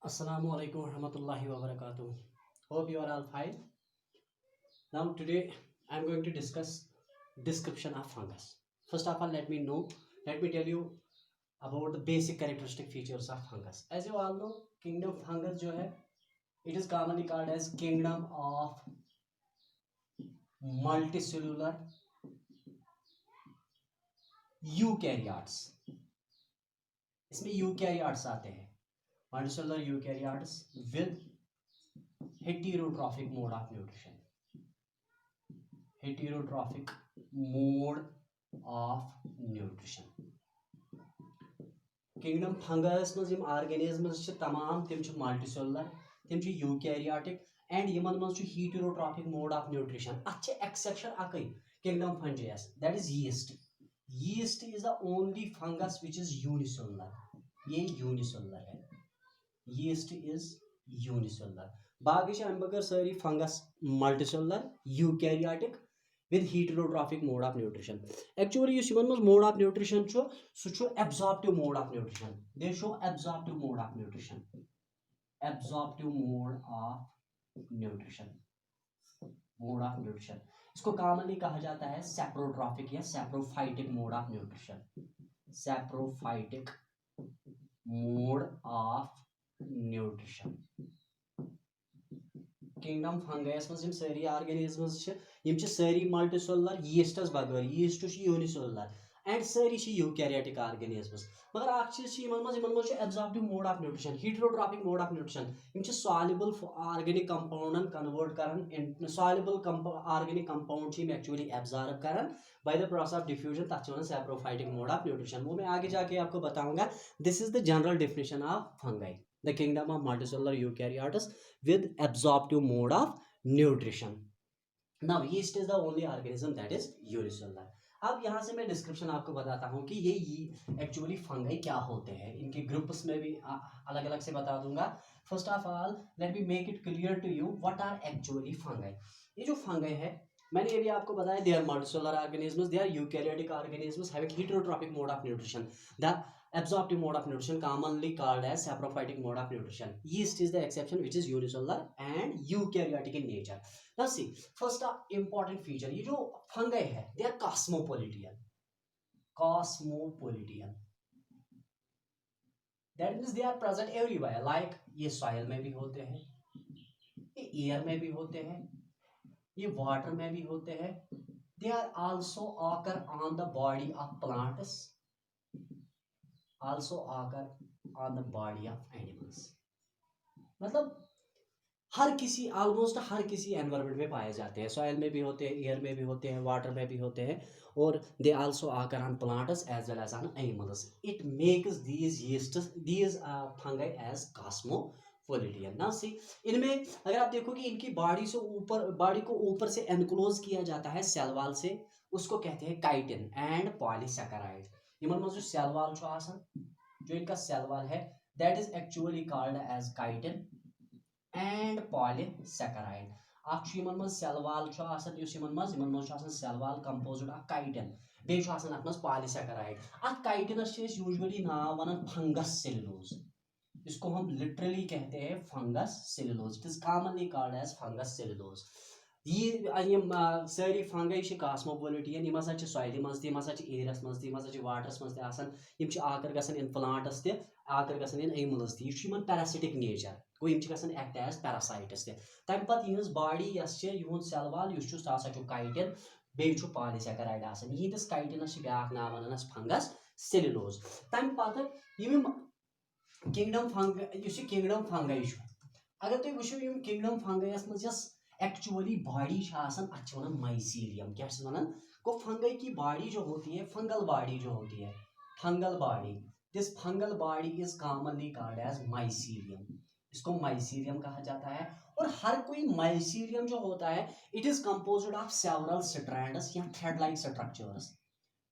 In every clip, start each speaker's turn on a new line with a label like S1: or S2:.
S1: Assalamu alaikum warahmatullahi wabarakatuh. Hope you are all fine. Now today I am going to discuss description of fungus. First of all, let me tell you about the basic characteristic features of fungus. As you all know, kingdom fungus जो है, it is commonly called as kingdom of multicellular eukaryotes. इसमें eukaryotes आते हैं, multicellular eukaryotes with heterotrophic mode of nutrition. Heterotrophic mode of nutrition. Kingdom fungus मज यम organisms छ तमाम तिम छ multicellular, तिम छ eukaryotic and यमन मज छ heterotrophic mode of nutrition. अच्छे exception आकई kingdom fungus, that is yeast. Yeast is the only fungus which is unicellular. ये unicellular है. Yeast is unicellular. बाकी छ अम बगर सारी fungus multicellular, eukaryotic with heterotrophic mode of nutrition. Actually, you see one mode of nutrition show absorptive mode of nutrition. They show absorptive mode of nutrition. Absorptive mode of nutrition. Mode of nutrition. इसको commonly कहा जाता है saprotrophic या saprophytic mode of nutrition. Saprophytic mode of nutrition. Kingdom fungus मज सारी organisms यम सारी multicellular yeastas बगैर yeast unicellular and सारी eukaryotic organisms मगर आख चीज मज absorptive mode of nutrition heterotrophic mode of nutrition यम soluble organic compound convert करन soluble organic compound actually absorb करन by the process of diffusion तक वन saprophytic mode of nutrition वो मैं आगे जाके आपको बताऊंगा. This is the general definition of fungi, the kingdom of multicellular eukaryotes with absorptive mode of nutrition. Now yeast is the only organism that is unicellular. अब यहाँ से मैं डिस्क्रिप्शन आपको बताता हूँ कि ये एक्चुअली फंगाई क्या होते हैं. इनके ग्रुप्स में भी अलग अलग से बता दूंगा. First of all let me make it clear to you what are actually fungi. ये जो फंगाई है मैंने ये भी आपको बताया, they are multicellular organisms, they are eukaryotic organisms having heterotrophic mode of nutrition. The absorptive mode of nutrition commonly called as saprophytic mode of nutrition. Yeast is the exception which is unicellular and eukaryotic in nature. Now see, first important feature, ये जो fungi है they are cosmopolitan. Cosmopolitan. That means they are present everywhere. Like ये soil में भी होते हैं, ये air में भी होते हैं, ये water में भी होते हैं. They are also occur on the body of plants. Also occur on the body of animals. मतलब हर किसी ऑलमोस्ट हर किसी एनवायरनमेंट में पाए जाते हैं. सॉइल में भी होते हैं, एयर में भी होते हैं, वाटर में भी होते हैं और they also occur on plants as well as on animals. It makes these fungi as cosmopolitan. Now see, इनमें अगर आप देखो कि इनकी बॉडी को ऊपर से एनक्लोज किया जाता है सेल वॉल से, उसको कहते हैं काइटिन एंड पॉलीसैकेराइड. इमन में जो सेल वॉल जो इनका सेल वॉल है that is actually called as chitin and polysaccharide. Akh yimon maz cell wall chu asan yus yimon maz cell wall composed of chitin. Bey chu asan atmas polysaccharide. At chitinus ch usually नाव वनन fungus cellulose. इसको हम literally कहते हैं fungus cellulose. It is commonly called as fungus cellulose. ये सारी fungi कॉस्मोपोलिटियन. यम हसा soil मज तम हसा एयरस मज तम हसा वाटरस मज आसान. यम आकर गसन इन प्लांट्स ते आकर गसन इन एनिमल्स ते. यह पैरासिटिक नेचर गो यम गसन एक्ट एज पैरासाइट्स ते. तम पत यहज बॉडी यहद सेल वॉल सह काइटिन बे पॉलीसैकेराइड आसान. यहंदिस काइटिनस ब्याक नाव वनान फंगस सेल्यूलोज. तम पत यम किंगडम फंगाई अगर तुम वो यम किंगडम फंगाइस मज एक्चुअली बॉडी अत वन माइसीलियम. क्या वन को फंगाई की बॉडी जो होती है, फंगल बॉडी जो होती है, fungal body, this fungal body is commonly called as mycelium. इसको माइसीलियम कहा जाता है. और हर कोई माइसीलियम जो होता है it is composed of several strands या थ्रेड लाइक स्ट्रक्चर्स.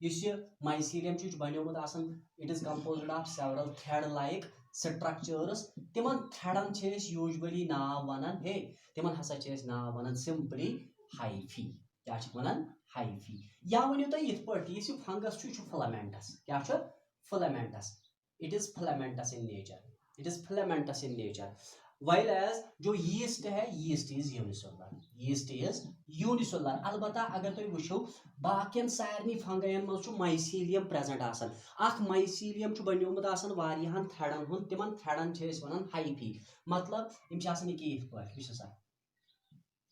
S1: इस माइसीलियम बनोमुत आसान, it is composed of several thread like structures. तिमन थ्रेडन यूजुअली नाव वनान हे, तिमन हसा नाव वनान सिंपली हाइफी. क्या वनान हाइफी. या वनियो तुम यथ पार्टी फंगस फिलामेंटस. क्या filamentous? It is filamentous in nature. It is filamentous in nature. While as जो यीस्ट है, yeast is unicellular, yeast is unicellular. अलबत्ता अगर तुम वुचो बाकियन सारनी फंगयन मज माइसीलियम प्रेजेंट आसन। अख माइसीलियम बनोमुत आसन वारियाहन थ्रेडन हुंद, तिमन थ्रेडन छे अस वनान हाइफी। मतलब इम छे आसन ये इथ पार्ट वुचो सा,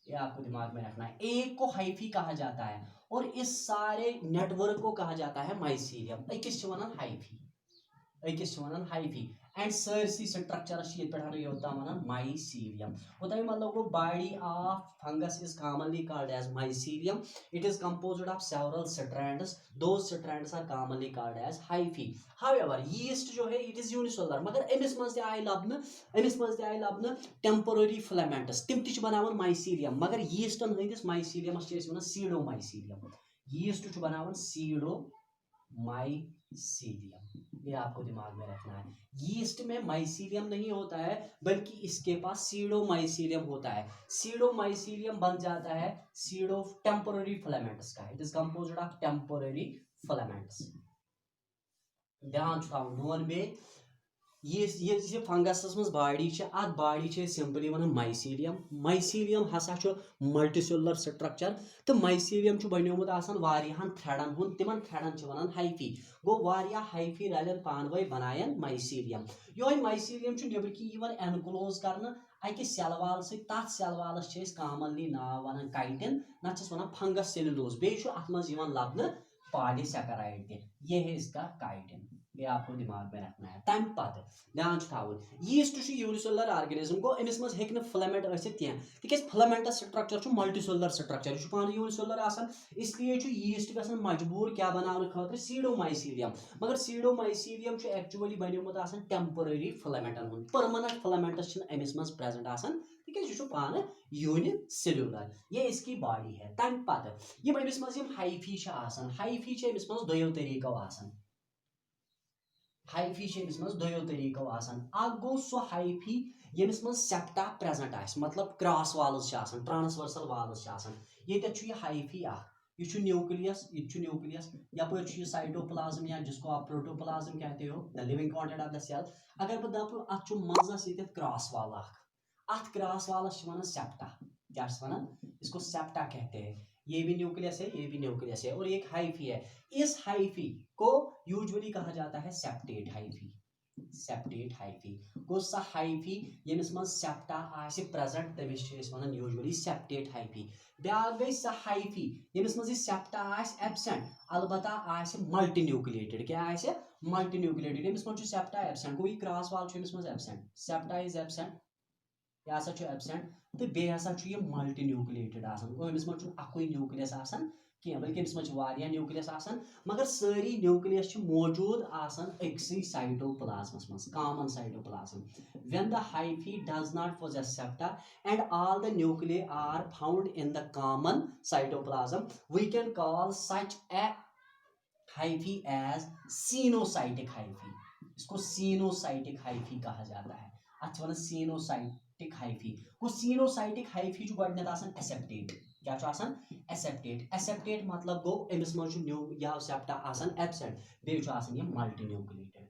S1: ये आपको दिमाग में रखना है। एक को हाइफी कहा जाता है और इस सारे नेटवर्क को कहा जाता है माइसीलियम। अकिस छे वनान हाइफी, अकिस वनान हाइफी एंड सरसी स्ट्रक्चरस ये वनान माइसीलियम। मतलब गो body of fungus is commonly called as mycelium. It is composed of several strands, those strands are commonly called as hyphae. However yeast जो है इट इज यूनिसेलुलर, मगर अमिस मज आय लबन टेम्पररी फिलामेंट्स, तिम ति बनावन माइसीलियम। मगर यीस्टन हंदिस माइसीलियमस छे वनान सीडो माइसीलियम। यीस्ट बनावन सीडो माइसीलियम, ये आपको दिमाग में रखना है। यीस्ट में माइसीलियम नहीं होता है, बल्कि इसके पास सीडो माइसीलियम होता है। सीडो माइसीलियम बन जाता है सीडो टेम्पररी फिलामेंट्स का। It is composed of temporary filaments. ध्यान थोन नोन बे ये फंगस मज बॉडी अत body simply one mycelium. Mycelium हसा मल्टीसेलुलर स्ट्रक्चर, तो माइसीलियम बनोमुत आसान वारियाहन थ्रेडन हुंद, तिमन थ्रेडन वनान हाइफी। गो वारिया हाइफी रलन पानवे बनायन माइसीलियम। यो माइसीलियम नेबरकी एनक्लोज करना अकि सेल वाल से, तथ सेल वालस कॉमनली नाव वनान काइटिन, नत वनान फंगस सेलुलोज, बेच अत मज लबन पॉलीसैकेराइड ते। ये है इसका काइटिन, ये आपको दिमाग में रखना है। तम पत ध्यान थोन यीस्ट यूनिसेलुलर ऑर्गेनिज्म, गो अमिस मज हेक फिलामेंट कह तिक फिलामेंटस स्ट्रक्चर मल्टीसेलुलर स्ट्रक्चर, यह पान यूनिसेलुलर आसान, इसलिए यीस्ट गसन मजबूर क्या बनाने खतर सीडोमाइसीलियम। मगर सीडोमाइसीलियम एक्चुअली बनोमुत आसान टेम्पररी फिलामेंटन हुंद, परमानेंट फिलामेंट्स अमिस मज प्रेजेंट आसान, तिक पान यूनिसेलुलर। ये इसकी बॉडी है। तम पत यम अमिस मज हाइफी आसान, हाइफी अमिस मज दोयो तरीको आसान। हाइफी अमिस मज दोयो तरीको आसान। अख गो सो हाइफी यमिस मज सेप्टा प्रेजेंट आस, मतलब क्रॉस वाल्स आसान, ट्रांसवर्सल वाल्स आसान। ये हाइफी अख, ये न्यूक्लियस, ये न्यूक्लियस, यपर साइटोप्लाज्म या जिसको आप प्रोटोप्लाज्म कहते हो, the living content of the cell. अगर बह दप अत मजस ये क्रॉस वाल अख, अत क्रॉस वालस वनान सेप्टा। क्या वनान इसको सेप्टा कहते हैं। ये भी न्यूक्लियस है, ये भी न्यूक्लियस है, और एक हाइफी है। इस हाइफी को यूजुअली कहा जाता है सेप्टेट हाइफी। सेप्टेट हाइफी गो सा हाइफी यमिस मज सेप्टा आसे प्रेजेंट, तमिस वनान यूजुअली सेप्टेट हाइफी। ब्याक गई सा हाइफी यमिस मज सेप्टा आस एब्सेंट, अलबत्ता आसे मल्टी न्यूक्लिएटेड। क्या आसे मल्टी न्यूक्लिएटेड, यमिस मज सेप्टा एब्सेंट, गो ये क्रॉस वाल यमिस मज एब्सेंट, सेप्टा इज एब्सेंट, यह हसा एब्सेंट, तो बे हसा मल्टी न्यूक्लिएटेड आसान। गो अमिस मज अकुई न्यूक्लियस आसान कह, बल्कि अमिस मज वारिया न्यूक्लियस आसान, मगर सारी न्यूक्लियस मौजूद आसान अक्सई साइटोप्लाज्मस मज, common cytoplasm. When the hyphae does not possess septa and all the nuclei are found in the common cytoplasm, we can call such a hyphae as coenocytic hyphae. इसको सिनोसाइटिक हाइफी कहा जाता है। अच्छा one coenocytic hyphae को coenocytic hyphae गडनत आसान aseptate. क्या आसान aseptate. Aseptate मतलब गो अमिस मज या सेप्टा आसान एब्सेंट, बे आसान ये मल्टी न्यूक्लिएटेड,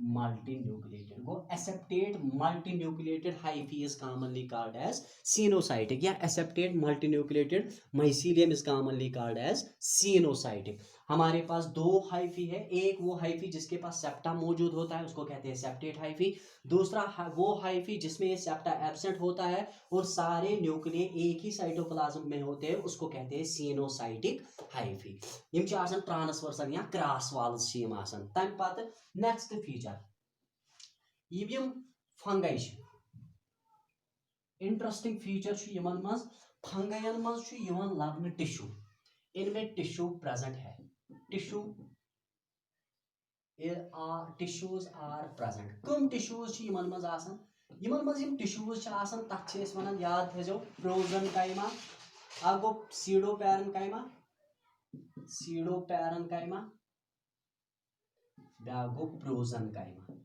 S1: मल्टी न्यूक्लिएटेड। गो aseptate multi nucleated hyphae is commonly called as coenocytic, या aseptate multi nucleated mycelium is commonly called as coenocytic. हमारे पास दो हाइफी है, एक वो हाइफी जिसके पास सेप्टा मौजूद होता है उसको कहते हैं सेप्टेट हाइफी, दूसरा वो हाइफी जिसमें ये सेप्टा एब्सेंट होता है और सारे न्यूक्लिय एक ही साइटोप्लाज्म में होते हैं उसको कहते हैं सिनोसाइटिक हाइफी। यम ट्रांसवर्सल या क्रॉस वाल्स आसान। तम पत नेक्स्ट फीचर यम फंगाई, इंटरेस्टिंग फीचर यमन मज फंगयन मज लबन टिश्यू, इनमें टिश्यू प्रेजेंट है। Tissue tissues are present. कम टिश्यूज यमन मज आसान, यमन मज टिश्यूज आसान तथ वनान याद थो प्रोजन काइमा। अ गो सीडो पैरन काइमा, सीडो पैरन काइमा, ब्या गो प्रोजन काइमा,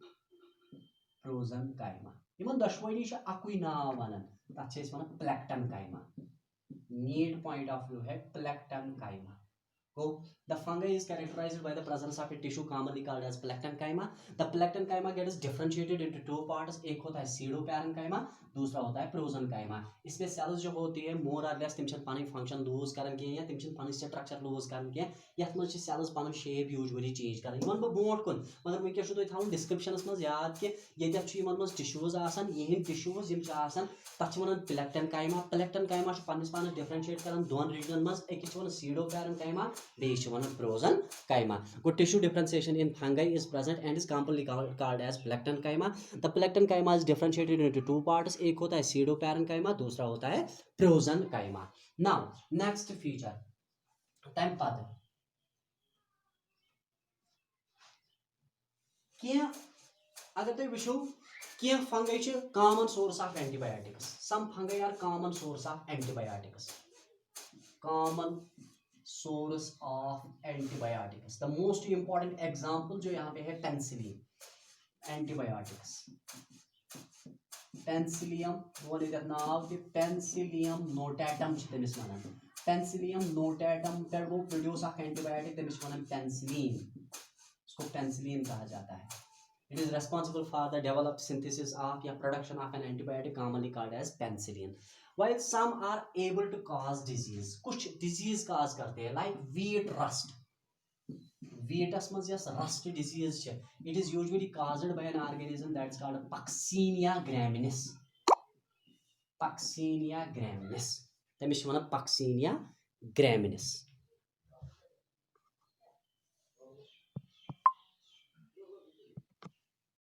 S1: प्रोजन काइमा। यमन दशवनी अकुई नाव वनान, तथ वनान प्लेक्टन काइमा। नीड पॉइंट ऑफ व्यू है प्लेक्टन काइमा। Go. The fungi is characterized by the presence of a tissue commonly called as parenchyma. The parenchyma gets differentiated into two parts. एक होता है pseudoparenchyma, दूसरा होता है prosenchyma. इसमें cells जो होती है more or less तिम छन पानी function lose करन के या तिम छन पानी structure lose करन के यथ मंज cells पानी shape usually change करन यमन ब बोट कुन मगर वे क्या तो थाउन description मंज याद के यदि छु यमन मंज tissues आसान यही tissues यम छ आसान तथ छ वनन parenchyma. Parenchyma छु पन्निस पानी differentiate करन दोन region मंज एक छ वनन pseudoparenchyma parenchyma. Good tissue differentiation in fungi is present and is commonly called as parenchyma. The parenchyma is differentiated into two parts. एक होता है pseudoparenchyma, दूसरा होता है prosenchyma. Now next feature. Time पता क्या अगर तुम विशु क्या fungi च common source of antibiotics. Some fungi are common source of antibiotics. Common source of antibiotics. The most important example जो यहाँ पे है penicillin. Antibiotics. Penicillium वो लेते हैं नाम कि Penicillium notatum तमिस वनान. Penicillium notatum पर वो produce of antibiotic तमिस वनान penicillin. इसको penicillin कहा जाता है. It is responsible for the developed synthesis of या production of an antibiotic commonly called as penicillin. While some are able to cause disease, कुछ disease cause करते हैं like wheat rust. Wheatus मज yes rust disease छ, it is usually caused by an organism that's called Puccinia graminis. Puccinia graminis. तमिस वनान Puccinia graminis.